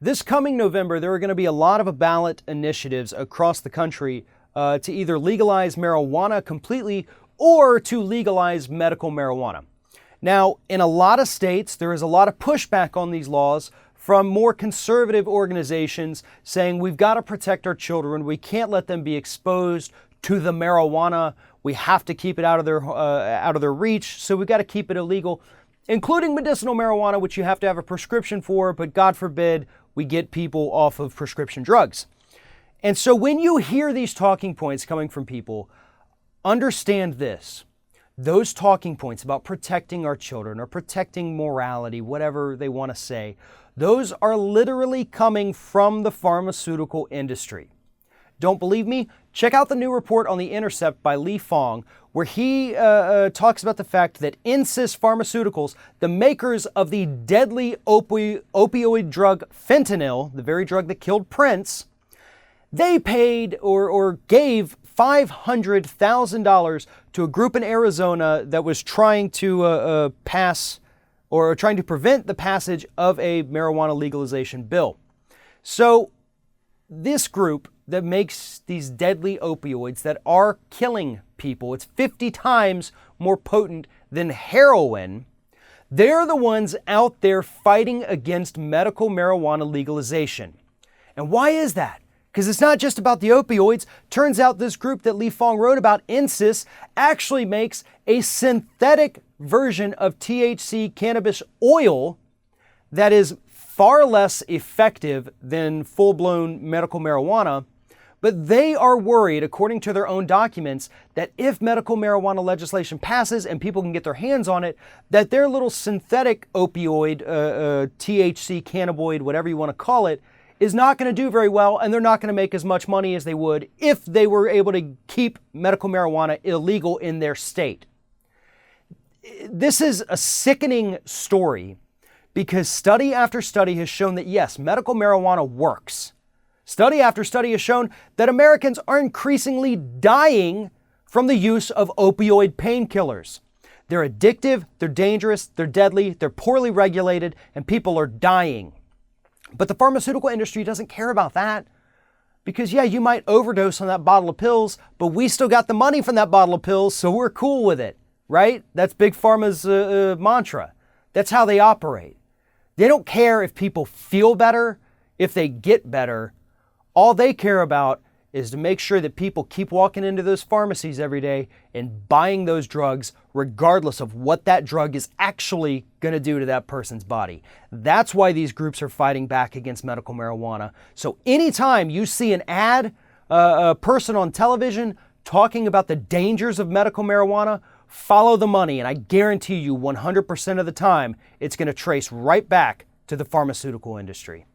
This coming November, there are going to be a lot of ballot initiatives across the country to either legalize marijuana completely or to legalize medical marijuana. Now, in a lot of states, there is a lot of pushback on these laws from more conservative organizations saying we've got to protect our children. We can't let them be exposed to the marijuana. We have to keep it out of their reach. So we've got to keep it illegal, including medicinal marijuana, which you have to have a prescription for. But God forbid we get people off of prescription drugs. And so when you hear these talking points coming from people, understand this. Those talking points about protecting our children or protecting morality, whatever they want to say, those are literally coming from the pharmaceutical industry. Don't believe me? Check out the new report on The Intercept by Lee Fong, where he talks about the fact that Insys Pharmaceuticals, the makers of the deadly opioid drug fentanyl, the very drug that killed Prince, they paid or gave $500,000 to a group in Arizona that was trying to pass or trying to prevent the passage of a marijuana legalization bill. So this group that makes these deadly opioids that are killing people, it's 50 times more potent than heroin, they're the ones out there fighting against medical marijuana legalization. And why is that? Because it's not just about the opioids. Turns out this group that Lee Fong wrote about, Insys, actually makes a synthetic version of THC cannabis oil that is far less effective than full-blown medical marijuana. But they are worried, according to their own documents, that if medical marijuana legislation passes and people can get their hands on it, that their little synthetic opioid, THC cannabinoid, whatever you want to call it, is not going to do very well, and they're not going to make as much money as they would if they were able to keep medical marijuana illegal in their state. This is a sickening story because study after study has shown that yes, medical marijuana works. Study after study has shown that Americans are increasingly dying from the use of opioid painkillers. They're addictive, they're dangerous, they're deadly, they're poorly regulated, and people are dying. But the pharmaceutical industry doesn't care about that because, yeah, you might overdose on that bottle of pills, but we still got the money from that bottle of pills, so we're cool with it, right? That's Big Pharma's mantra. That's how they operate. They don't care if people feel better, if they get better. All they care about is to make sure that people keep walking into those pharmacies every day and buying those drugs regardless of what that drug is actually going to do to that person's body. That's why these groups are fighting back against medical marijuana. So anytime you see an ad, a person on television talking about the dangers of medical marijuana, follow the money, and I guarantee you 100% of the time it's going to trace right back to the pharmaceutical industry.